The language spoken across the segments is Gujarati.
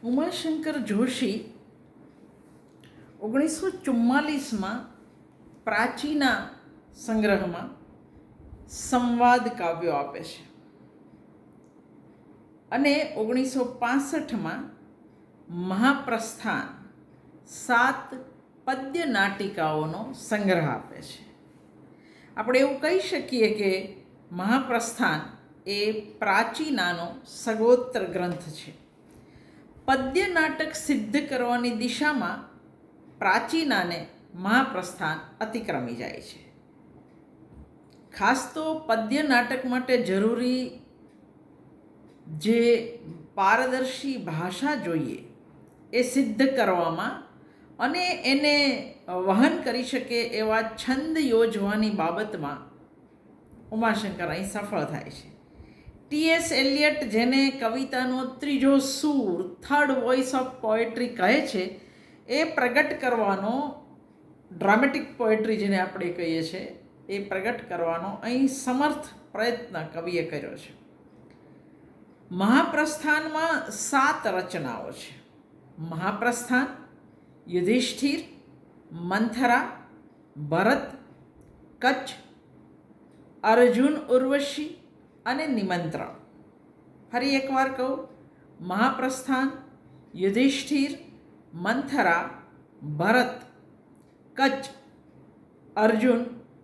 ઉમાશંકર જોશી 1944માં પ્રાચીના સંગ્રહમાં સંવાદ કાવ્યો આપે છે અને 1965માં મહાપ્રસ્થાન 7 પદ્ય નાટિકાઓનો સંગ્રહ આપે છે. આપણે એવું કહી શકીએ કે મહાપ્રસ્થાન એ પ્રાચીનાનો સર્વોત્તર ગ્રંથ છે. પદ્ય નાટક સિદ્ધ કરવાની દિશામાં પ્રાચીનાને મહાપ્રસ્થાન અતિક્રમી જાય છે. ખાસ તો પદ્ય નાટક માટે જરૂરી જે પારદર્શી ભાષા જોઈએ એ સિદ્ધ કરવામાં અને એને વહન કરી શકે એવા છંદ યોજવાની બાબતમાં ઉમાશંકર અહીં સફળ થાય છે. ટી.એસ. એલિયટ જેને કવિતાનો ત્રીજો સૂર, થર્ડ વોઇસ ઓફ પોએટ્રી કહે છે, એ પ્રગટ કરવાનો, ડ્રામેટિક પોએટ્રી જેને આપણે કહીએ છીએ, એ પ્રગટ કરવાનો અહીં સમર્થ પ્રયત્ન કવિએ કર્યો છે. મહાપ્રસ્થાનમાં 7 રચનાઓ છે. મહાપ્રસ્થાન, યુધિષ્ઠિર, મંથરા, ભરત, કચ્છ, અર્જુન ઉર્વશી અને નિમંત્રણ. ફરી એકવાર કહું, મહાપ્રસ્થાન, યુધિષ્ઠિર, મંથરા, ભરત, કચ્છ, અર્જુન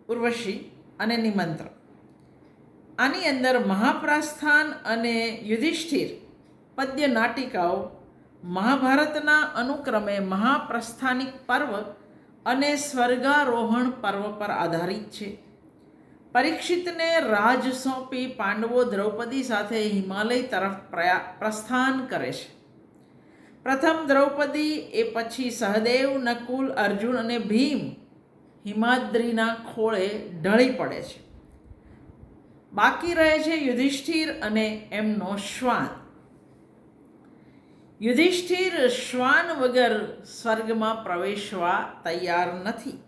ઉર્વશી અને નિમંત્રણ. આની અંદર મહાપ્રસ્થાન અને યુધિષ્ઠિર પદ્ય નાટિકાઓ મહાભારતના અનુક્રમે મહાપ્રસ્થાનિક પર્વ અને સ્વર્ગારોહણ પર્વ પર આધારિત છે. પરીક્ષિતને રાજ સોંપી પાંડવો દ્રૌપદી સાથે હિમાલય તરફ પ્રસ્થાન કરે છે. પ્રથમ દ્રૌપદી, એ પછી સહદેવ, નકુલ, અર્જુન અને ભીમ હિમાદ્રીના ખોળે ઢળી પડે છે. બાકી રહે છે યુધિષ્ઠિર અને એમનો શ્વાન. યુધિષ્ઠિર શ્વાન વગર સ્વર્ગમાં પ્રવેશવા તૈયાર નથી.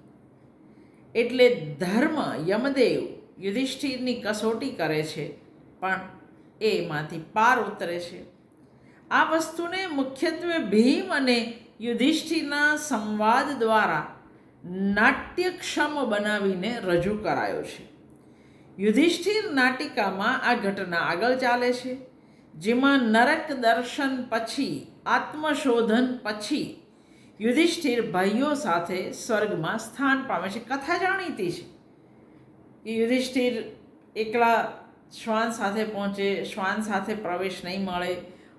એટલે ધર્મ યમદેવ યુધિષ્ઠિરની કસોટી કરે છે, પણ એમાંથી પાર ઉતરે છે. આ વસ્તુને મુખ્યત્વે ભીમ અને યુધિષ્ઠિરના સંવાદ દ્વારા નાટ્યક્ષમ બનાવીને રજૂ કરાયો છે. યુધિષ્ઠિર નાટિકામાં આ ઘટના આગળ ચાલે છે, જેમાં નરક દર્શન પછી, આત્મશોધન પછી યુધિષ્ઠિર ભાઈઓ સાથે સ્વર્ગમાં સ્થાન પામે છે. કથા જાણીતી છે કે યુધિષ્ઠિર એકલા શ્વાન સાથે પહોંચે, શ્વાન સાથે પ્રવેશ નહીં મળે,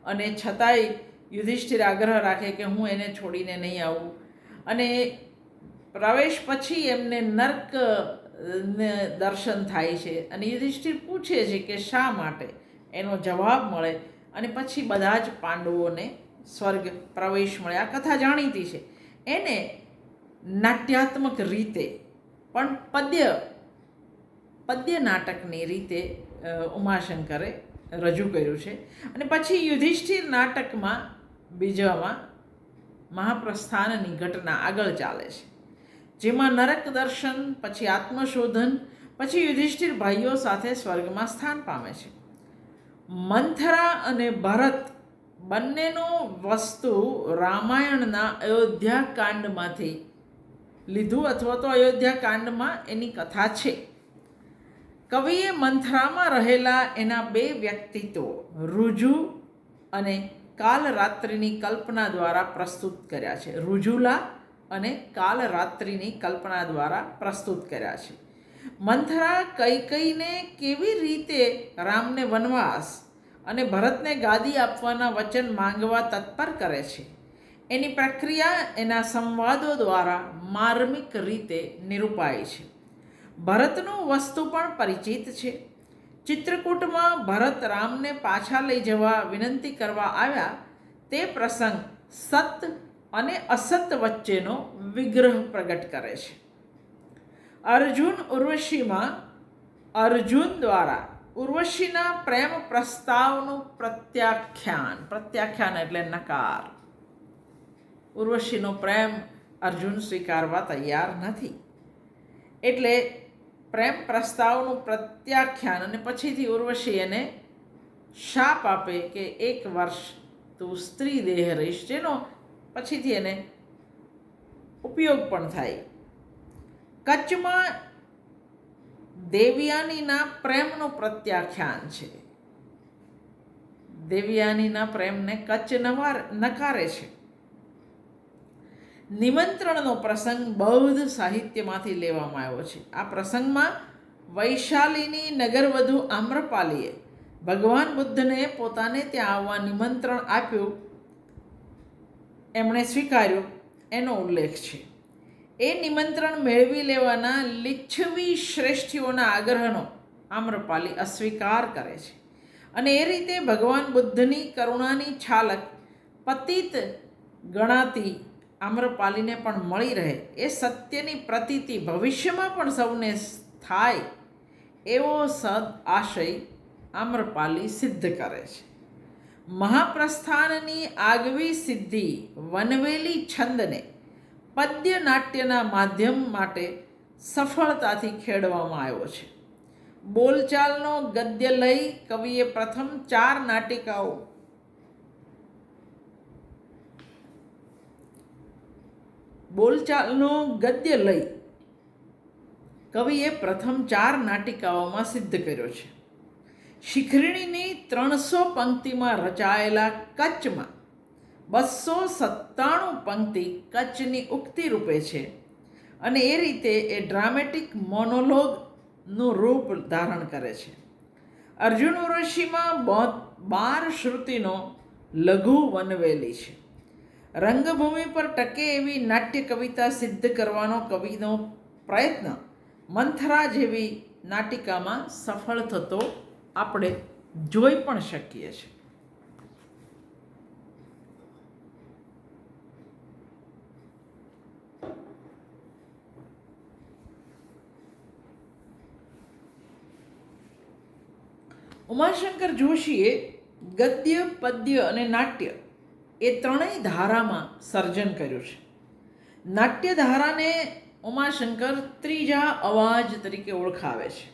અને છતાંય યુધિષ્ઠિર આગ્રહ રાખે કે હું એને છોડીને નહીં આવું. અને પ્રવેશ પછી એમને નર્ક દર્શન થાય છે અને યુધિષ્ઠિર પૂછે છે કે શા માટે. એનો જવાબ મળે અને પછી બધા જ પાંડવોને સ્વર્ગ પ્રવેશ મળે. આ કથા જાણીતી છે. એને નાટ્યાત્મક રીતે પણ પદ્ય નાટકની રીતે ઉમાશંકરે રજૂ કર્યું છે. અને પછી યુધિષ્ઠિર નાટકમાં બીજામાં મહાપ્રસ્થાનની ઘટના આગળ ચાલે છે, જેમાં નરક દર્શન પછી આત્મશોધન પછી યુધિષ્ઠિર ભાઈઓ સાથે સ્વર્ગમાં સ્થાન પામે છે. મંથરા અને ભરત બંનેનો વસ્તુ રામાયણના અયોધ્યા કાંડમાંથી લીધું, અથવા તો અયોધ્યા કાંડમાં એની કથા છે. કવિએ મંથરામાં રહેલા એના 2 વ્યક્તિત્વો ઋજુ અને કાલરાત્રિની કલ્પના દ્વારા પ્રસ્તુત કર્યા છે. ઋજુલા અને કાલરાત્રિની કલ્પના દ્વારા પ્રસ્તુત કર્યા છે. મંથરા કૈકેયીને કેવી રીતે રામને વનવાસ અને ભરતને ગાદી આપવાના વચન માંગવા તત્પર કરે છે, એની પ્રક્રિયા એના સંવાદો દ્વારા માર્મિક રીતે નિરૂપાય છે. ભરતનું વસ્તુ પણ પરિચિત છે. ચિત્રકૂટમાં ભરત રામને પાછા લઈ જવા વિનંતી કરવા આવ્યા તે પ્રસંગ સત અને અસત વચ્ચેનો વિગ્રહ પ્રગટ કરે છે. અર્જુન ઉર્વશીમાં અર્જુન દ્વારા ઉર્વશીના પ્રેમ પ્રસ્તાવનું પ્રત્યાખ્યાન એટલે નકાર. ઉર્વશીનો પ્રેમ અર્જુન સ્વીકારવા તૈયાર નથી, એટલે પ્રેમ પ્રસ્તાવનું પ્રત્યાખ્યાન, અને પછીથી ઉર્વશી એને શાપ આપે કે 1 વર્ષ તું સ્ત્રી દેહ રહીશ, જેનો પછીથી એને ઉપયોગ પણ થાય. કચ્છમાં દેવયાનીના પ્રેમનું પ્રત્યાખ્યાન છે. દેવયાનીના પ્રેમને કચ્છ નકારે છે. નિમંત્રણનો પ્રસંગ બૌદ્ધ સાહિત્યમાંથી લેવામાં આવ્યો છે. આ પ્રસંગમાં વૈશાલીની નગરવધુ આમ્રપાલીએ ભગવાન બુદ્ધને પોતાને ત્યાં આવવા નિમંત્રણ આપ્યું, એમણે સ્વીકાર્યું, એનો ઉલ્લેખ છે. એ નિમંત્રણ મેળવી લેવાના લિચ્છવી શ્રેષ્ઠીઓના આગ્રહનો આમ્રપાલી અસ્વીકાર કરે છે અને એ રીતે ભગવાન બુદ્ધની કરુણાની છાલક પતિત ગણાતી આમ્રપાલીને પણ મળી રહે એ સત્યની પ્રતીતિ ભવિષ્યમાં પણ સૌને થાય એવો સદ આશય આમ્રપાલી સિદ્ધ કરે છે. મહાપ્રસ્થાનની આગવી સિદ્ધિ વનવેલી છંદને પદ્ય નાટ્યના માધ્યમ માટે સફળતાથી ખેડવામાં આવ્યો છે. બોલચાલનો ગદ્ય લઈ કવિએ પ્રથમ 4 નાટિકાઓ બોલચાલનો ગદ્ય લઈ કવિએ પ્રથમ 4 નાટિકાઓમાં સિદ્ધ કર્યો છે. શિખરિણીની 300 પંક્તિમાં રચાયેલા કચ્છમાં 297 પંક્તિ કચ્છની ઉક્તિ રૂપે છે અને એ રીતે એ ડ્રામેટિક મોનોલોગનું રૂપ ધારણ કરે છે. અર્જુન ઉર્વશીમાં 12 શ્રુતિનો લઘુ વનવેલી છે. રંગભૂમિ પર ટકે એવી નાટ્ય કવિતા સિદ્ધ કરવાનો કવિનો પ્રયત્ન મંથરા જેવી નાટિકામાં સફળ થતો આપણે જોઈ પણ શકીએ છીએ. ઉમાશંકર જોશીએ ગદ્ય, પદ્ય અને નાટ્ય એ ત્રણેય ધારામાં સર્જન કર્યું છે. નાટ્ય ધારાને ઉમાશંકર ત્રીજા અવાજ તરીકે ઓળખાવે છે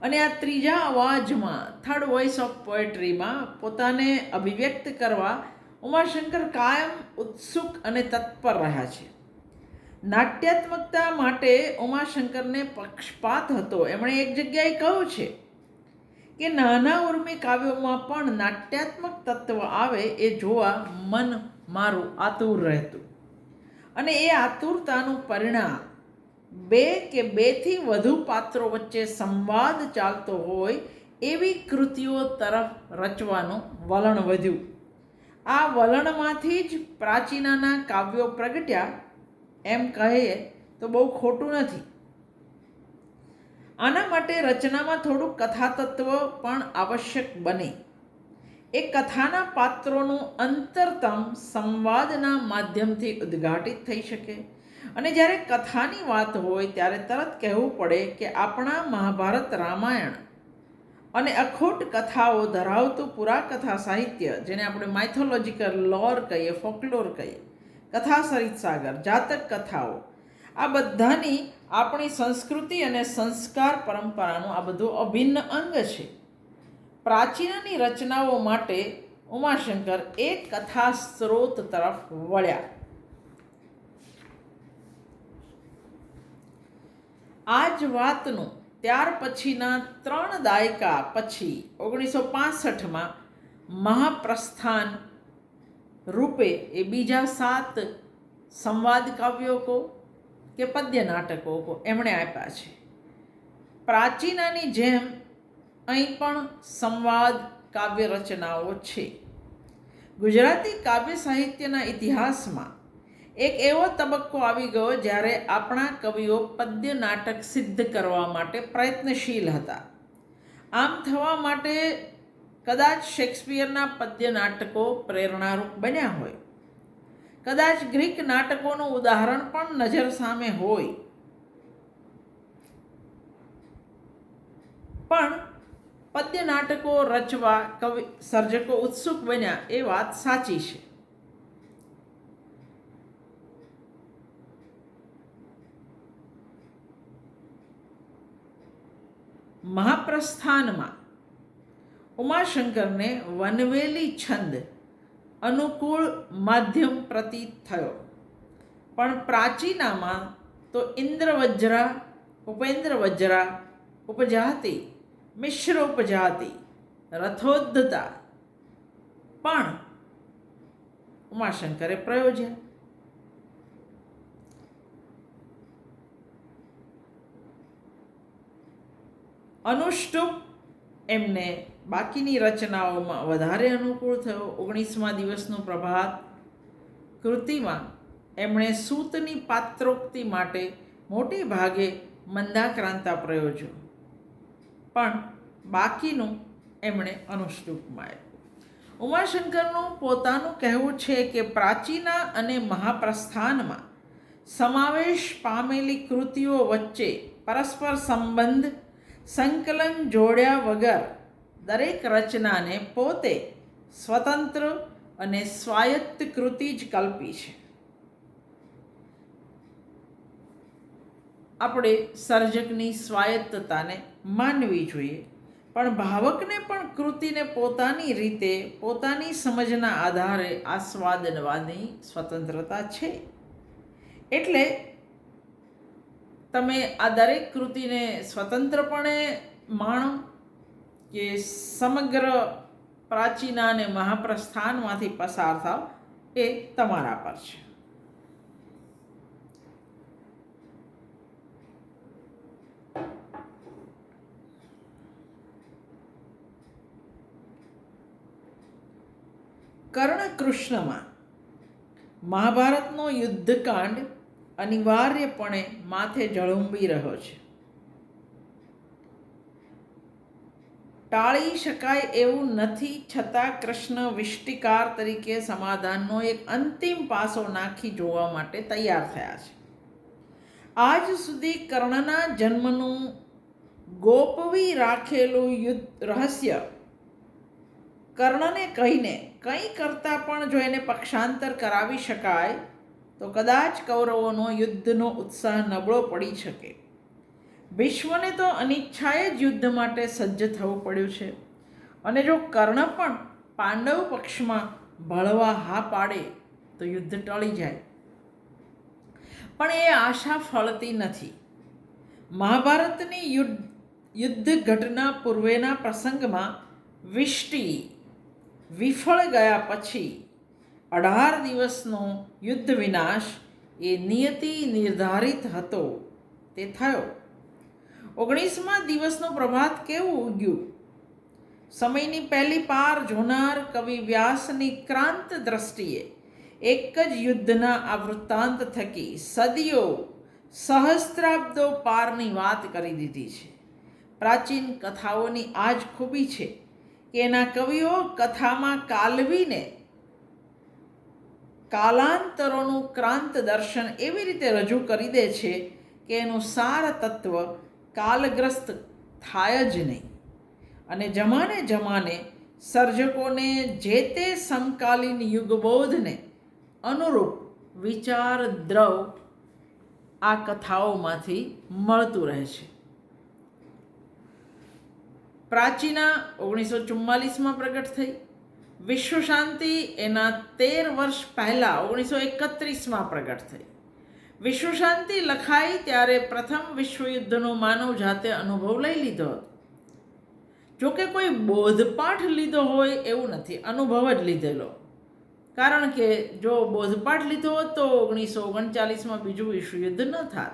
અને આ ત્રીજા અવાજમાં, થર્ડ વોઇસ ઓફ પોએટ્રીમાં પોતાને અભિવ્યક્ત કરવા ઉમાશંકર કાયમ ઉત્સુક અને તત્પર રહ્યા છે. નાટ્યાત્મકતા માટે ઉમાશંકરને પક્ષપાત હતો. એમણે એક જગ્યાએ કહ્યું છે કે નાના ઉર્મી કાવ્યોમાં પણ નાટ્યાત્મક તત્વ આવે એ જોવા મન મારું આતુર રહેતું અને એ આતુરતાનું પરિણામ 2 કે 2 થી વધુ પાત્રો વચ્ચે સંવાદ ચાલતો હોય એવી કૃતિઓ તરફ રચવાનું વલણ વધ્યું. આ વલણમાંથી જ પ્રાચીનાના કાવ્યો પ્રગટ્યા એમ કહીએ તો બહુ ખોટું નથી. આના માટે રચનામાં થોડું કથાતત્વ પણ આવશ્યક બને. એ કથાના પાત્રોનું અંતરતમ સંવાદના માધ્યમથી ઉદ્ઘાટિત થઈ શકે અને જ્યારે કથાની વાત હોય ત્યારે તરત કહેવું પડે કે આપણા મહાભારત, રામાયણ અને અખૂટ કથાઓ ધરાવતું પુરાકથા સાહિત્ય, જેને આપણે માઇથોલોજીકલ લોર કહીએ, ફોકલોર કહીએ, કથા સરિત સાગર, જાતક કથાઓ, આ બધાની આપણી સંસ્કૃતિ અને સંસ્કાર પરંપરાનું આ બધું અભિન્ન અંગ છે. પ્રાચીનની રચનાઓ માટે ઉમાશંકર એક કથા સ્ત્રોત તરફ વળ્યા. આ જ વાતનું ત્યાર પછીના 3 દાયકા પછી 1965માં મહાપ્રસ્થાન રૂપે એ બીજા 7 સંવાદ કાવ્યો કો કે પદ્ય નાટકો કો એમણે આપ્યા છે. પ્રાચીનાની જેમ અહીં પણ સંવાદ કાવ્ય રચનાઓ છે. ગુજરાતી કાવ્ય સાહિત્યના ઇતિહાસમાં એક એવો તબક્કો આવી ગયો જ્યારે આપણા કવિઓ પદ્ય નાટક સિદ્ધ કરવા માટે પ્રયત્નશીલ હતા. આમ થવા માટે કદાચ શેક્સપિયરના પદ્ય નાટકો પ્રેરણારૂપ બન્યા હોય, કદાચ ગ્રીક નાટકોનું ઉદાહરણ પણ નજર સામે હોય, પણ પદ્ય નાટકો રચવા સર્જકો ઉત્સુક બન્યા એ વાત સાચી છે. મહાપ્રસ્થાનમાં ઉમાશંકરને વનવેલી છંદ અનુકૂળ માધ્યમ પ્રતીત થયો. પણ પ્રાચીનામાં તો ઇન્દ્રવજ્રા, ઉપેન્દ્રવજ્રા ઉપજાતિ, મિશ્ર ઉપજાતિ, રથોદ્ધતા પણ ઉમાશંકરે પ્રયોજ્યા. અનુષ્ટુપ એમને બાકીની રચનાઓમાં વધારે અનુકૂળ થયો. 19મા દિવસનું પ્રભાત કૃતિમાં એમણે સૂતની પાત્રોક્તિ માટે મોટે ભાગે મંદાક્રાંતા પ્રયોજ્યો, પણ બાકીનું એમણે અનુષ્ટુપમાં આપ્યું. ઉમાશંકરનું પોતાનું કહેવું છે કે પ્રાચીના અને મહાપ્રસ્થાનમાં સમાવેશ પામેલી કૃતિઓ વચ્ચે પરસ્પર સંબંધ સંકલન જોડ્યા વગર દરેક રચનાને પોતે સ્વતંત્ર અને સ્વાયત્ત કૃતિ જ કલ્પી છે. આપણે સર્જકની સ્વાયત્તતાને માનવી જોઈએ, પણ ભાવકને પણ કૃતિને પોતાની રીતે પોતાની સમજના આધારે આસ્વાદનવાની સ્વતંત્રતા છે. એટલે તમે આ દરેક કૃતિને સ્વતંત્રપણે માણો કે સમગ્ર પ્રાચીના અને મહાપ્રસ્થાનમાંથી પસાર થાવ, એ તમારા પર છે. કર્ણકૃષ્ણમાં મહાભારતનો યુદ્ધકાંડ અનિવાર્યપણે માથે ઝળુંબી રહ્યો છે. ટાળી શકાય એવું નથી, છતાં કૃષ્ણ વિષ્ટિકાર તરીકે સમાધાનનો એક અંતિમ પાસો નાખી જોવા માટે તૈયાર થયા છે. આજ સુધી કર્ણના જન્મનું ગોપવી રાખેલું રહસ્ય કર્ણને કહીને કંઈ કરતાં પણ જો એને પક્ષાંતર કરાવી શકાય તો કદાચ કૌરવોનો યુદ્ધનો ઉત્સાહ નબળો પડી શકે. ભીષ્મને તો અનિચ્છાએ જ યુદ્ધ માટે સજ્જ થવું પડ્યું છે, અને જો કર્ણ પણ પાંડવ પક્ષમાં ભળવા હા પાડે તો યુદ્ધ ટળી જાય. પણ એ આશા ફળતી નથી. મહાભારતની યુદ્ધ ઘટના પૂર્વેના પ્રસંગમાં વિષ્ટિ વિફળ ગયા પછી 18 દિવસનો યુદ્ધ વિનાશ એ નિયતિ નિર્ધારિત હતો તે થયો. 19મા દિવસનું પ્રભાત કેવું ઉગ્યું! સમયની પહેલી પાર જોનાર કવિ વ્યાસની ક્રાંત દ્રષ્ટિએ એક જ યુદ્ધના આ વૃત્તાંત થકી સદીઓ સહસ્ત્રાબ્દો પારની વાત કરી દીધી છે. પ્રાચીન કથાઓની આ જ ખૂબી છે કે એના કવિઓ કથામાં કાલવીને કાલાંતરોનું ક્રાંત દર્શન એવી રીતે રજૂ કરી દે છે કે એનું સાર તત્વ કાલગ્રસ્ત થાય જ નહીં, અને જમાને જમાને સર્જકોને જે તે સમકાલીન યુગબોધને અનુરૂપ વિચાર દ્રવ આ કથાઓમાંથી મળતું રહે છે. પ્રાચીના 1944માં પ્રગટ થઈ. વિશ્વ શાંતિ એના 13 વર્ષ પહેલાં 1931માં પ્રગટ થઈ. વિશ્વ શાંતિ લખાઈ ત્યારે પ્રથમ વિશ્વયુદ્ધનો માનવ જાતે અનુભવ લઈ લીધો હતો. જોકે કોઈ બોધપાઠ લીધો હોય એવું નથી, અનુભવ જ લીધેલો. કારણ કે જો બોધપાઠ લીધો હોત તો 1939માં બીજું વિશ્વયુદ્ધ ન થાત.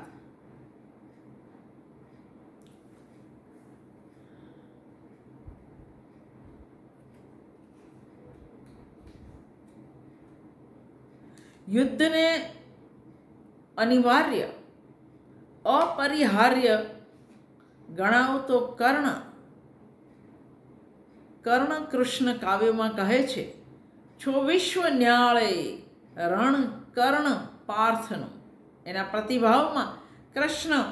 યુદ્ધને અનિવાર્ય અપરિહાર્ય ગણાવતો કર્ણ કૃષ્ણ કાવ્યમાં કહે છે, છો વિશ્વ ન્યાળે રણ કર્ણ પાર્થનું. એના પ્રતિભાવમાં કૃષ્ણ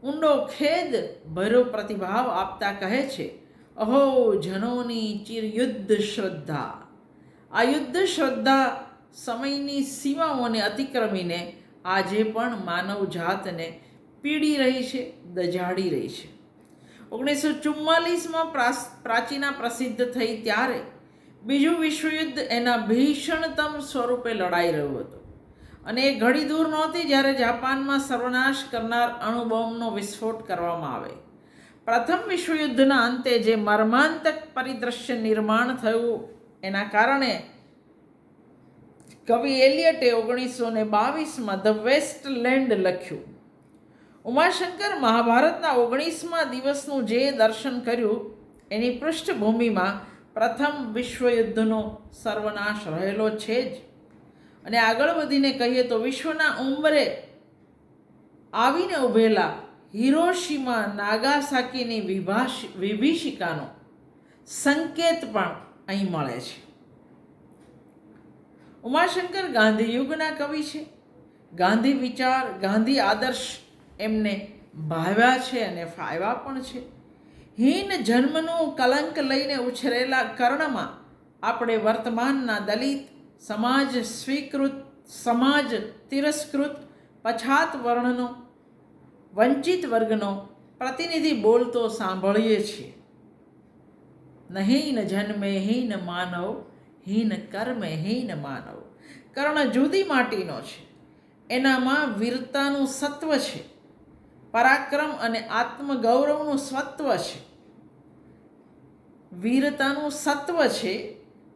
ઊંડો ખેદ ભર્યો પ્રતિભાવ આપતા કહે છે, અહો જનોની ચિરયુદ્ધ શ્રદ્ધા. આ યુદ્ધ શ્રદ્ધા સમયની સીમાઓને અતિક્રમીને આજે પણ માનવ જાતને પીડી રહી છે, દજાડી રહી છે. 1944માં પ્રાચીના પ્રસિદ્ધ થઈ ત્યારે બીજું વિશ્વયુદ્ધ એના ભીષણતમ સ્વરૂપે લડાઈ રહ્યું હતું અને એ ઘડી દૂર નહોતી જ્યારે જાપાનમાં સર્વનાશ કરનાર અણુબોમ્બનો વિસ્ફોટ કરવામાં આવે. પ્રથમ વિશ્વયુદ્ધના અંતે જે મર્માંતક પરિદૃશ્ય નિર્માણ થયું એના કારણે કવિ એલિયટે 1922માં ધ વેસ્ટ લેન્ડ લખ્યું. ઉમાશંકર મહાભારતના 19મા દિવસનું જે દર્શન કર્યું એની પૃષ્ઠભૂમિમાં પ્રથમ વિશ્વયુદ્ધનો સર્વનાશ રહેલો છે જ. અને આગળ વધીને કહીએ તો વિશ્વના ઉંબરે આવીને ઊભેલા હિરોશીમા નાગાસાકીની વિભીષિકાનો સંકેત પણ અહીં મળે છે. ઉમાશંકર ગાંધી યુગના કવિ છે. ગાંધી વિચાર, ગાંધી આદર્શ એમને ભાવ્યા છે અને ફાવ્યા પણ છે. હીન જન્મનું કલંક લઈને ઉછરેલા કર્ણમાં આપણે વર્તમાનના દલિત, સમાજ તિરસ્કૃત, પછાત વર્ણનો, વંચિત વર્ગનો પ્રતિનિધિ બોલતો સાંભળીએ છીએ. હીન જન્મે હીન માનવ, હીન કર્મે હીન માનવ. કર્ણ જુદી માટીનો છે. એનામાં વીરતાનું સત્વ છે, પરાક્રમ અને આત્મગૌરવનું સત્વ છે. વીરતાનું સત્વ છે,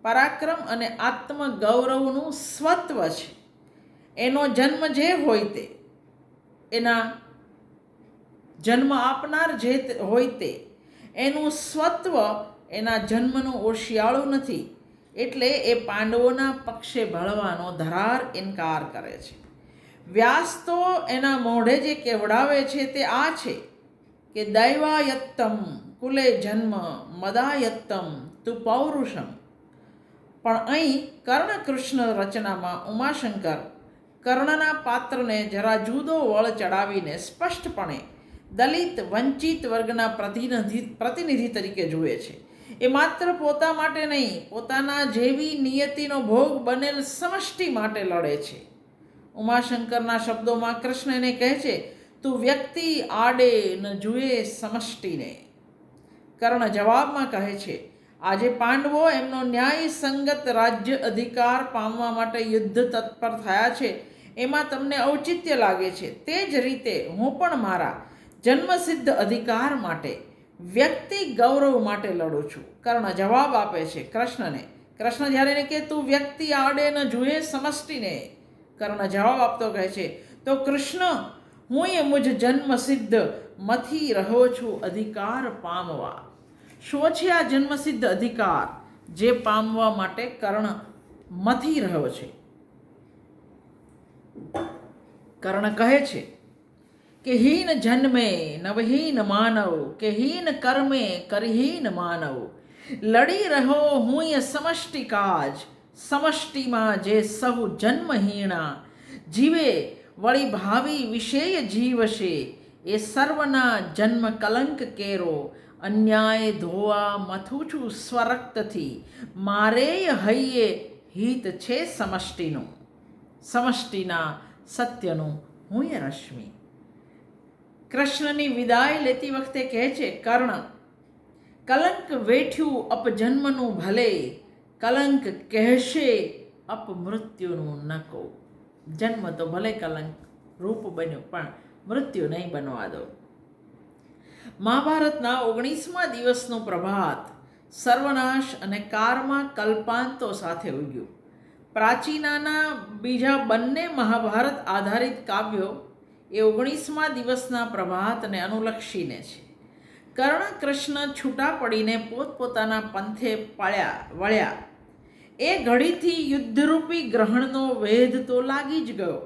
પરાક્રમ અને આત્મગૌરવનું સ્વત્વ છે. એનો જન્મ જે હોય તે, એના જન્મ આપનાર જે હોય તે, એનું સ્વત્વ એના જન્મનું ઓશિયાળું નથી. એટલે એ પાંડવોના પક્ષે ભળવાનો ધરાર ઇનકાર કરે છે. વ્યાસ તો એના મોઢે જે કહેવડાવે છે તે આ છે કે દૈવાયત્તમ કુલે જન્મ મદાયત્તમ તું પૌરુષમ. પણ અહીં કર્ણકૃષ્ણ રચનામાં ઉમાશંકર કર્ણના પાત્રને જરા જુદો વળ ચડાવીને સ્પષ્ટપણે દલિત, વંચિત વર્ગના પ્રતિનિધિ તરીકે જુએ છે. એ માત્ર પોતા માટે નહીં, પોતાના જેવી નિયતિનો ભોગ બનેલ સમષ્ટિ માટે લડે છે. ઉમાશંકરના શબ્દોમાં કૃષ્ણ એને કહે છે, તું વ્યક્તિ આડે ન જુએ સમષ્ટિને. કર્ણ જવાબમાં કહે છે, આજે પાંડવો એમનો ન્યાય સંગત રાજ્ય અધિકાર પામવા માટે યુદ્ધ તત્પર થયા છે, એમાં તમને ઔચિત્ય લાગે છે. તે જ રીતે હું પણ મારા જન્મસિદ્ધ અધિકાર માટે, વ્યક્તિ ગૌરવ માટે લડું છું. કર્ણ જવાબ આપે છે કૃષ્ણને. કૃષ્ણ જ્યારે એને કહે તું વ્યક્તિ આડે ન જુએ સમષ્ટિને, કર્ણ જવાબ આપતો કહે છે, તો કૃષ્ણ હું એ મુજ જન્મસિદ્ધ મથી રહ્યો છું અધિકાર પામવા. શું છે આ જન્મસિદ્ધ અધિકાર જે પામવા માટે કર્ણ મથી રહ્યો છે? કર્ણ કહે છે કે હીન જન્મે નવહીન માનવ, કે હીન કર્મે કરહીન માનવ. લડી રહ્યો હું એ સમષ્ટિ કાજ, સમષ્ટિમાં જે સહુ જન્મહીણા. જીવે વળી ભાવિ વિષેય જીવશે, એ સર્વના જન્મ કલંક કેરો. અન્યાય ધોવા મથું છું સ્વરક્તથી, મારેય હૈયે હિત છે સમષ્ટિનું. સમષ્ટિના સત્યનું હું એ રશ્મિ. કૃષ્ણની વિદાય લેતી વખતે કહે છે કર્ણ, કલંક વેઠ્યું અપજન્મનું ભલે, કલંક કહેશે અપમૃત્યુનું ન કહો. જન્મ તો ભલે કલંક રૂપ બન્યું, પણ મૃત્યુ નહીં બનવા દો. મહાભારતના 19મા દિવસનું પ્રભાત સર્વનાશ અને કારમાં કલ્પાંતો સાથે ઉગ્યું. પ્રાચીનાના બીજા બંને મહાભારત આધારિત કાવ્યો એ 19મા દિવસના પ્રભાતને અનુલક્ષીને છે. કર્ણ કૃષ્ણ છૂટા પડીને પોતપોતાના પંથે વળ્યા. એ ઘડીથી યુદ્ધરૂપી ગ્રહણનો વેધ તો લાગી જ ગયો.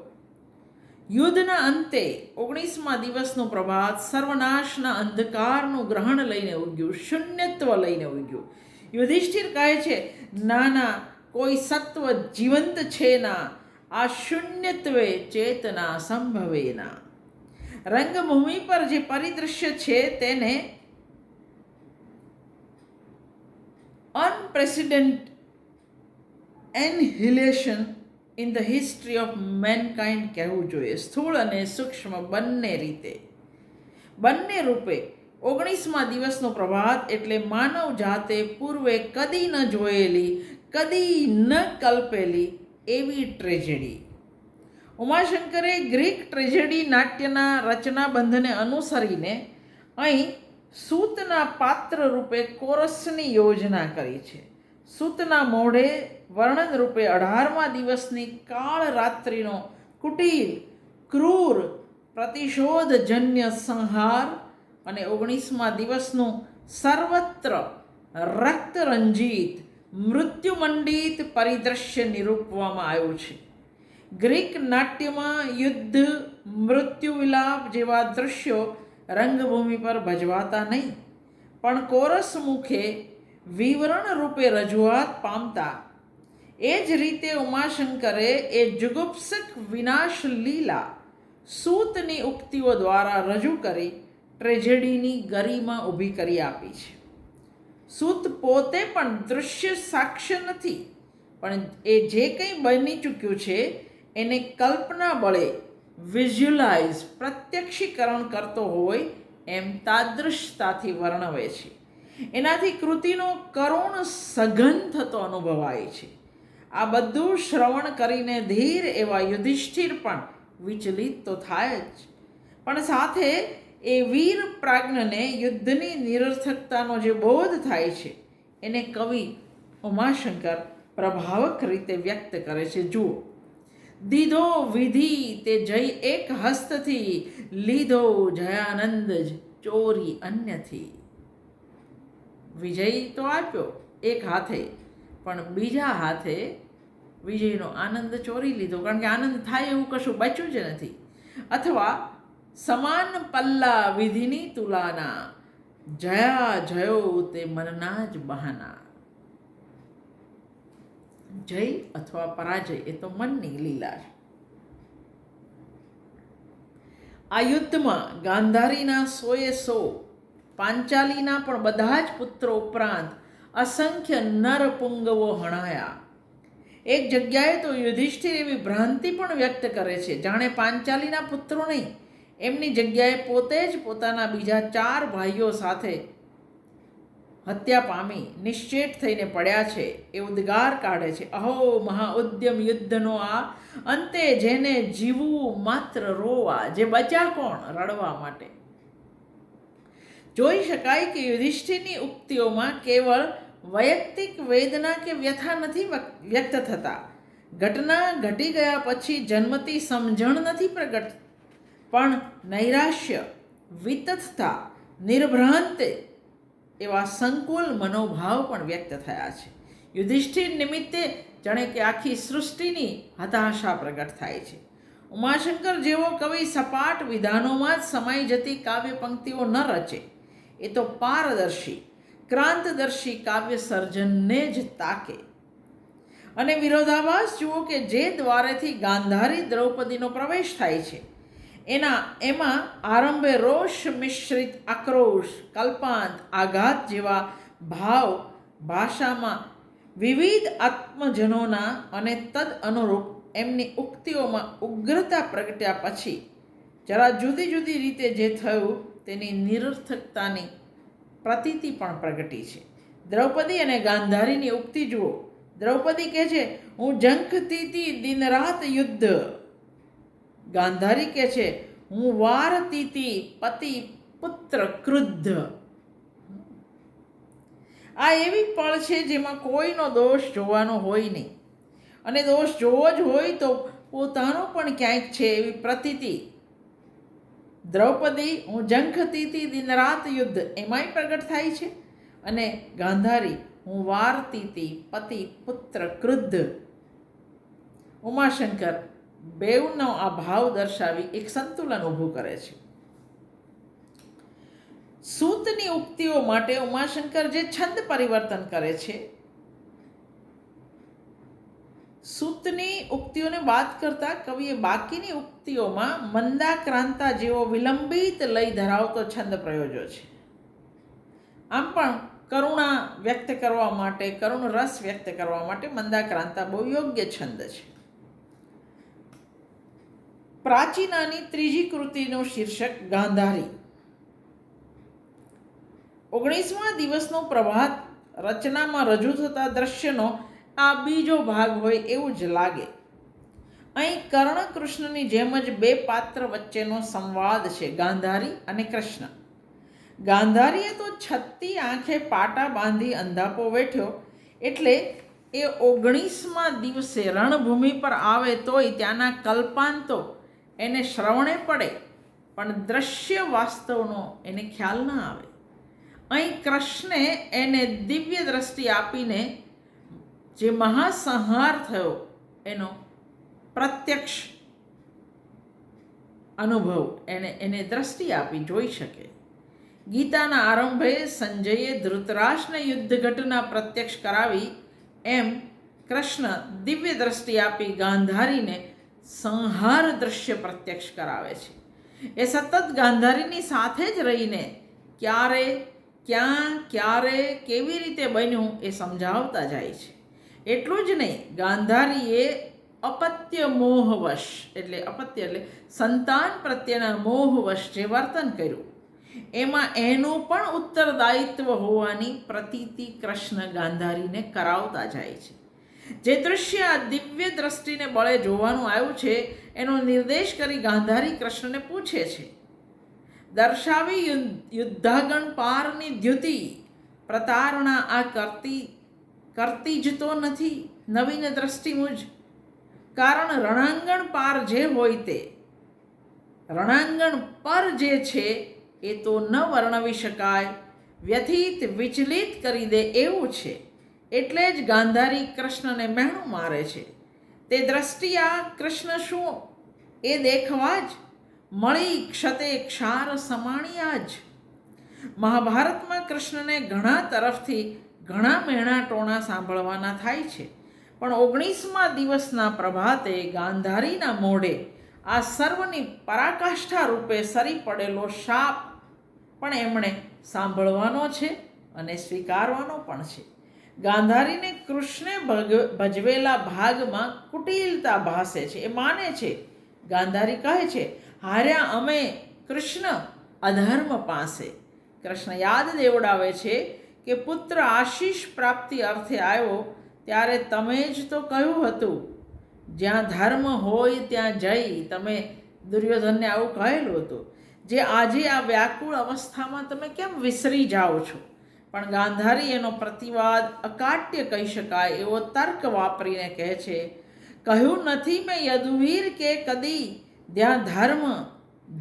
યુદ્ધના અંતે 19મા દિવસનું પ્રભાત સર્વનાશના અંધકારનું ગ્રહણ લઈને ઉગ્યું, શૂન્યત્વ લઈને ઉગ્યું. યુધિષ્ઠિર કહે છે, નાના કોઈ સત્વ જીવંત છે ના, આ શૂન્યત્વે ચેતના સંભવેના. રંગભૂમિ પર જે પરિદૃશ્ય છે તેને unprecedented annihilation in the history of mankind કહેવું જોઈએ. સ્થૂળ અને સૂક્ષ્મ બંને રૂપે 19મા દિવસનો પ્રભાત એટલે માનવ જાતે પૂર્વે કદી ન જોયેલી, કદી ન કલ્પેલી એવી ટ્રેજેડી. ઉમાશંકરે ગ્રીક ટ્રેજેડી નાટ્યના રચનાબંધને અનુસરીને અહીં સૂતના પાત્ર રૂપે કોરસની યોજના કરી છે. સૂતના મોઢે વર્ણન રૂપે 18મા દિવસની કાળ રાત્રિનો કુટિલ, ક્રૂર, પ્રતિશોધજન્ય સંહાર અને 19મા દિવસનું સર્વત્ર રક્તરંજિત, મૃત્યુમંડિત પરિદ્રશ્ય નિરૂપવામાં આવ્યું છે. ગ્રીક નાટ્યમાં યુદ્ધ, મૃત્યુવિલાપ જેવા દૃશ્યો રંગભૂમિ પર ભજવાતા નહીં, પણ કોરસ મુખે વિવરણ રૂપે રજૂઆત પામતા. એ જ રીતે ઉમાશંકરે એ જુગુપ્સક વિનાશ લીલા સૂતની ઉક્તિઓ દ્વારા રજૂ કરી ટ્રેજેડીની ગરિમા ઊભી કરી આપી છે. સૂત પોતે પણ દૃશ્ય સાક્ષ્ય નથી, પણ એ જે કંઈ બની ચૂક્યું છે એને કલ્પના બળે વિઝ્યુલાઇઝ, પ્રત્યક્ષીકરણ કરતો હોય એમ તાદૃશતાથી વર્ણવે છે. એનાથી કૃતિનો કરુણ સઘન થતો અનુભવાય છે. આ બધું શ્રવણ કરીને ધીર એવા યુધિષ્ઠિર પણ વિચલિત તો થાય જ, પણ સાથે એ વીર પ્રાજ્ઞને યુદ્ધની નિરર્થકતાનો જે બોધ થાય છે એને કવિ ઉમાશંકર પ્રભાવક રીતે વ્યક્ત કરે છે. જુઓ: દીધો વિધિ તે જય એક હસ્તથી, લીધો જયાનંદ ચોરી અન્યથી. વિજય તો આપ્યો એક હાથે, પણ બીજા હાથે વિજયનો આનંદ ચોરી લીધો, કારણ કે આનંદ થાય એવું કશું બચ્યું જ નથી. અથવા સમાન પલ્લા વિધિની તુલાના, જયા જયો તે મનના જ બહાના. જય અથવા પરાજય એ તો મનની લીલા છે. આ યુદ્ધમાં ગાંધારીના 100 પાંચાલીના પણ બધા જ પુત્રો ઉપરાંત અસંખ્ય નરપુંગવો હણાયા. એક જગ્યાએ તો યુધિષ્ઠિર એવી ભ્રાંતિ પણ વ્યક્ત કરે છે જાણે પાંચાલીના પુત્રો નહીં, એમની જગ્યાએ પોતે જ પોતાના બીજા 4 ભાઈઓ સાથે હત્યા પામી નિશ્ચેત થઈને પડ્યા છે એ ઉદ્ગાર કાઢે છે. અહો મહાઉદ્યમ યુદ્ધનો આ, અંતે જેને જીવવું માત્ર રોવા, જે બચ્યા કોણ રડવા માટે. જોઈ શકાય કે યુધિષ્ઠિરની ઉક્તિઓમાં કેવળ વૈયક્તિક વેદના કે વ્યથા નથી વ્યક્ત થતા, ઘટના ઘટી ગયા પછી જન્મતી સમજણ નથી પ્રગટ, પણ નૈરાશ્ય, વિતથતા, નિર્ભ્રાંતે એવા સંકુલ મનોભાવ પણ વ્યક્ત થયા છે. યુધિષ્ઠિર નિમિત્તે જાણે કે આખી સૃષ્ટિની હતાશા પ્રગટ થાય છે. ઉમાશંકર જેવો કવિ સપાટ વિધાનોમાં જ સમાઈ જતી કાવ્ય પંક્તિઓ ન રચે. એ તો પારદર્શી, ક્રાંતદર્શી કાવ્ય સર્જનને જ તાકે. અને વિરોધાભાસ જુઓ કે જે દ્વારેથી ગાંધારી દ્રૌપદીનો પ્રવેશ થાય છે એમાં આરંભે રોષ મિશ્રિત આક્રોશ, કલ્પાંત, આઘાત જેવા ભાવ ભાષામાં વિવિધ આત્મજનોના અને તદ અનુરૂપ એમની ઉક્તિઓમાં ઉગ્રતા પ્રગટ્યા પછી જરા જુદી જુદી રીતે જે થયું તેની નિરર્થકતાની પ્રતીતિ પણ પ્રગટી છે. દ્રૌપદી અને ગાંધારીની ઉક્તિ જુઓ. દ્રૌપદી કહે છે, હું ઝંખતી હતી દિન રાત યુદ્ધ. ગાંધારી કહે છે, હું વારતી હતી પતિ પુત્ર ક્રુદ્ધ. આ એવી પળ છે જેમાં કોઈનો દોષ જોવાનો હોય નહીં, અને દોષ જોવો જ હોય તો પોતાનો પણ ક્યાંક છે એવી પ્રતીતિ. દ્રૌપદી હું ઝંખતી હતી દિન રાત યુદ્ધ એમાંય પ્રગટ થાય છે, અને ગાંધારી હું વારતી હતી પતિ પુત્ર ક્રુદ્ધ. ઉમાશંકર બેઉનો આ ભાવ દર્શાવી એક સંતુલન ઊભું કરે છે. સૂતની ઉક્તિઓ માટે ઉમાશંકર જે છંદ પરિવર્તન કરે છે, સૂતની ઉક્તિઓને બાદ કરતા કવિએ બાકીની ઉક્તિઓમાં મંદાક્રાંતા જેવો વિલંબિત લય ધરાવતો છંદ પ્રયોજ્યો છે. આમ પણ કરુણા વ્યક્ત કરવા માટે, કરુણ રસ વ્યક્ત કરવા માટે મંદાક્રાંતા બહુ યોગ્ય છંદ છે. પ્રાચીનાની ત્રીજી કૃતિનું શીર્ષક ગાંધારી. 19મા દિવસનો પ્રભાત રચનામાં રજૂ થતા દ્રશ્યનો આ બીજો ભાગ હોય એવું જ લાગે. અહીં કર્ણ કૃષ્ણની જેમ જ બે પાત્ર વચ્ચેનો સંવાદ છે, ગાંધારી અને કૃષ્ણ. ગાંધારીએ તો છત્તી આંખે પાટા બાંધી અંધાપો વેઠ્યો, એટલે એ 19મા દિવસે રણભૂમિ પર આવે તોય ત્યાંના કલ્પાંતો એને શ્રવણે પડે, પણ દ્રશ્ય વાસ્તવનો એને ખ્યાલ ન આવે. અહીં કૃષ્ણે એને દિવ્ય દ્રષ્ટિ આપીને જે મહાસંહાર થયો એનો પ્રત્યક્ષ અનુભવ એને દ્રષ્ટિ આપી જોઈ શકે. ગીતાના આરંભે સંજયે ધૃતરાષ્ટ્રને યુદ્ધ ઘટના પ્રત્યક્ષ કરાવી એમ કૃષ્ણ દિવ્ય દ્રષ્ટિ આપી ગાંધારીને સંહાર દ્રશ્ય પ્રત્યક્ષ કરાવે છે. એ સતત ગાંધારીની સાથે જ રહીને ક્યારે, ક્યાં, ક્યારે, કેવી રીતે બન્યું એ સમજાવતા જાય છે. એટલું જ નહીં, ગાંધારીએ અપત્ય મોહવશ અપત્ય એટલે સંતાન પ્રત્યેના મોહવશ જે વર્તન કર્યું એમાં એનું પણ ઉત્તરદાયિત્વ હોવાની પ્રતીતિ કૃષ્ણ ગાંધારીને કરાવતા જાય છે. જે દૃશ્ય આ દિવ્ય દ્રષ્ટિને બળે જોવાનું આવ્યું છે એનો નિર્દેશ કરી ગાંધારી કૃષ્ણને પૂછે છે, દર્શાવી યુદ્ધાગણ પારની દ્યુતિ પ્રતારણા આ કરતી જ તો નથી નવીન દ્રષ્ટિ મુજ. કારણ રણાંગણ પાર જે હોય તે રણાંગણ પર જે છે એ તો ન વર્ણવી શકાય, વ્યથિત વિચલિત કરી દે એવું છે. એટલે જ ગાંધારી કૃષ્ણને મહેણું મારે છે. તે દ્રષ્ટિ આ કૃષ્ણ શું એ દેખવા જ મળી ક્ષતે ક્ષાર સમાણ્યા જ. મહાભારતમાં કૃષ્ણને ઘણા તરફથી ઘણા મહેણા ટોણા સાંભળવાના થાય છે, પણ 19મા દિવસના પ્રભાતે ગાંધારીના મોઢે આ સર્વની પરાકાષ્ઠા રૂપે સરી પડેલો શાપ પણ એમણે સાંભળવાનો છે અને સ્વીકારવાનો પણ છે. ગાંધારીને કૃષ્ણે ભજવેલા ભાગમાં કુટિલતા ભાસે છે, એ માને છે. ગાંધારી કહે છે, હાર્યા અમે કૃષ્ણ અધર્મ પાસે. કૃષ્ણ યાદ દેવડાવે છે કે પુત્ર આશીષ પ્રાપ્તિ અર્થે આવ્યો ત્યારે તમે જ તો કહ્યું હતું, જ્યાં ધર્મ હોય ત્યાં જઈ. તમે દુર્યોધનને આવું કહેલું હતું, જે આજે આ વ્યાકુળ અવસ્થામાં તમે કેમ વિસરી જાઓ છો? પણ ગાંધારી એનો પ્રતિવાદ અકાટ્ય કહી શકાય એવો તર્ક વાપરીને કહે છે, કહ્યું નથી મેં યદુવીર કે કદી, ત્યાં ધર્મ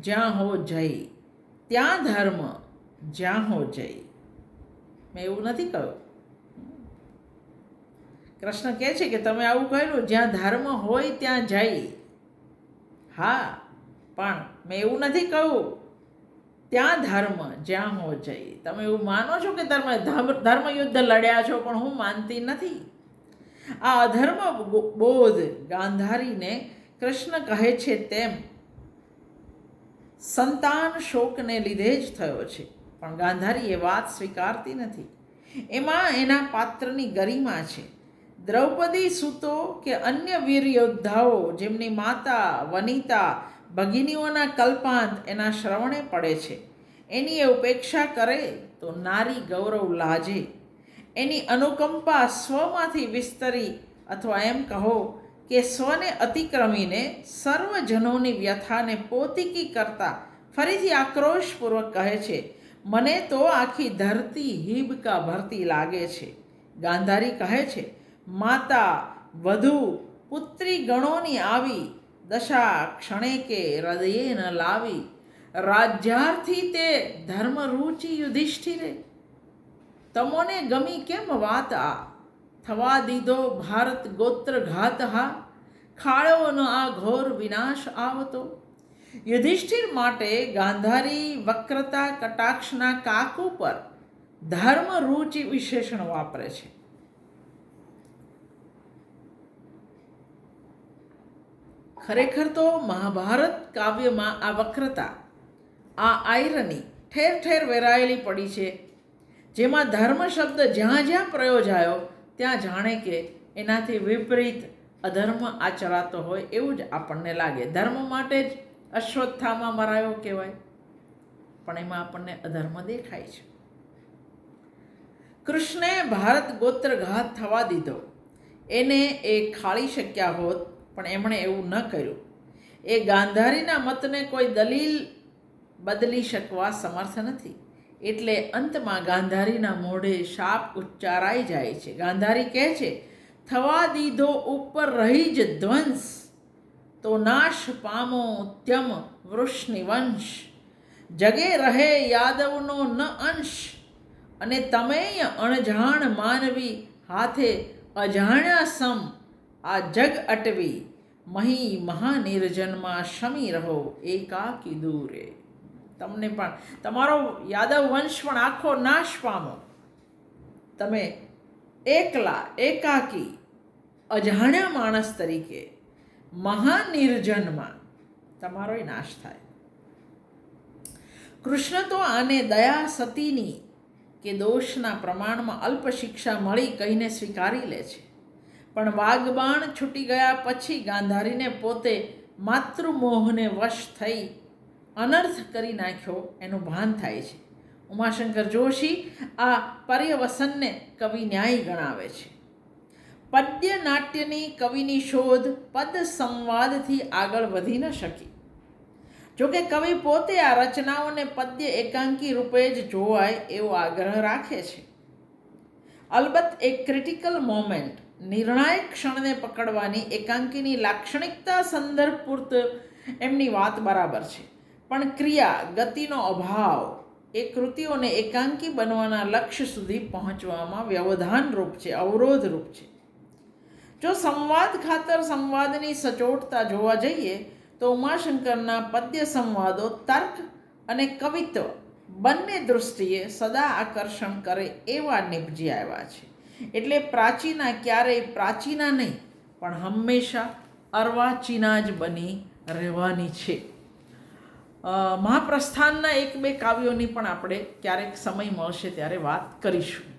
જ્યાં હો જઈ, ત્યાં ધર્મ જ્યાં હો જઈ. મેં એવું નથી કહ્યું. કૃષ્ણ કહે છે કે તમે આવું કહેલું, જ્યાં ધર્મ હોય ત્યાં જઈ. હા, પણ મેં એવું નથી કહ્યું ત્યાં ધર્મ જ્યાં હો જઈ. તમે એવું માનો છો કે ધર્મ યુદ્ધ લડ્યા છો, પણ હું માનતી નથી. આ અધર્મ બોધ ગાંધારીને કૃષ્ણ કહે છે તેમ સંતાન શોકને લીધે જ થયો છે, પણ ગાંધારી એ વાત સ્વીકારતી નથી. એમાં એના પાત્રની ગરિમા છે. દ્રૌપદી સૂતો કે અન્ય વીર યોદ્ધાઓ જેમની માતા વનિતા ભગિનીઓના કલ્પાંત એના શ્રવણે પડે છે, એની એ ઉપેક્ષા કરે તો નારી ગૌરવ લાજે. એની અનુકંપા સ્વમાંથી વિસ્તરી અથવા એમ કહો કે સ્વને અતિક્રમીને સર્વજનોની વ્યથાને પોતીકી કરતા ફરીથી આક્રોશપૂર્વક કહે છે, મને તો આખી ધરતી હિબકા ભરતી લાગે છે. ગાંધારી કહે છે, માતા વધુ પુત્રી ગણોની આવી દશા ક્ષણે કે હૃદયે ન લાવી. રાજ્યાર્થી તે ધર્મરુચિ યુધિષ્ઠિરે, તમોને ગમી કેમ વાત આ, થવા દીધો ભારત ગોત્ર ઘાત હા, ખાળોનો આ ઘોર વિનાશ આવતો. યુધિષ્ઠિર માટે ગાંધારી વક્રતા કટાક્ષના કાક ઉપર ધર્મરુચિ વિશેષણ વાપરે છે. ખરેખર તો મહાભારત કાવ્યમાં આ વક્રતા, આ આયરની ઠેર ઠેર વેરાયેલી પડી છે, જેમાં ધર્મ શબ્દ જ્યાં જ્યાં પ્રયોજાયો ત્યાં જાણે કે એનાથી વિપરીત અધર્મ આચરાતો હોય એવું જ આપણને લાગે. ધર્મ માટે જ અશ્વત્થામાં મરાયો કહેવાય, પણ એમાં આપણને અધર્મ દેખાય છે. કૃષ્ણે ભારત ગોત્રઘાત થવા દીધો. એને એ ખાળી શક્યા હોત, પણ એમણે એવું ન કર્યું. એ ગાંધારીના મતને કોઈ દલીલ બદલી શકવા સમર્થ નથી. એટલે અંતમાં ગાંધારીના મોઢે શાપ ઉચ્ચારાઈ જાય છે. ગાંધારી કહે છે, થવા દીધો ઉપર રહી જ ધ્વંસ, તો નાશ પામો ત્યમ વૃષનિવંશ. જગે રહે યાદવનો ન અંશ, અને તમે અણજાણ માનવી હાથે અજાણ્યા સમ. આ જગ અટવી મહી મહાનિર્જનમાં શમી રહો એકાકી દૂરે. તમને પણ તમારો યાદવ વંશ પણ આખો નાશ પામો. તમે એકલા એકાકી અજાણ્યા માણસ તરીકે મહાનિર્જનમાં તમારોય નાશ થાય. કૃષ્ણ તો આને દયા સતીની કે દોષના પ્રમાણમાં અલ્પ શિક્ષા મળી કહીને સ્વીકારી લે છે. પણ વાગબાણ છૂટી ગયા પછી ગાંધારીને પોતે માતૃમોહને વશ થઈ અનર્થ કરી નાખ્યો એનું ભાન થાય છે. ઉમાશંકર જોશી આ પર્યવસનને કવિ ન્યાય ગણાવે છે. પદ્ય નાટ્યની કવિની શોધ પદ સંવાદથી આગળ વધી ન શકી. જોકે કવિ પોતે આ રચનાઓને પદ્ય એકાંકી રૂપે જ જોવાય એવો આગ્રહ રાખે છે. અલબત્ત એક ક્રિટિકલ મોમેન્ટ, નિર્ણાયક ક્ષણને પકડવાની એકાંકીની લાક્ષણિકતા સંદર્ભ પૂરત એમની વાત બરાબર છે. પણ ક્રિયા ગતિનો અભાવ એ કૃતિઓને એકાંકી બનવાના લક્ષ્ય સુધી પહોંચવામાં વ્યવધાનરૂપ છે, અવરોધરૂપ છે. જો સંવાદ ખાતર સંવાદની સચોટતા જોવા જઈએ તો ઉમાશંકરના પદ્ય સંવાદો તર્ક અને કવિત્વ બંને દૃષ્ટિએ સદા આકર્ષણ કરે એવા નિપજી આવ્યા છે. એટલે પ્રાચીના ક્યારેય પ્રાચીના નહીં, પણ હંમેશા અર્વાચીના જ બની રહેવાની છે. મહાપ્રસ્થાનના એક બે કાવ્યોની પણ આપણે ક્યારેક સમય મળશે ત્યારે વાત કરીશું.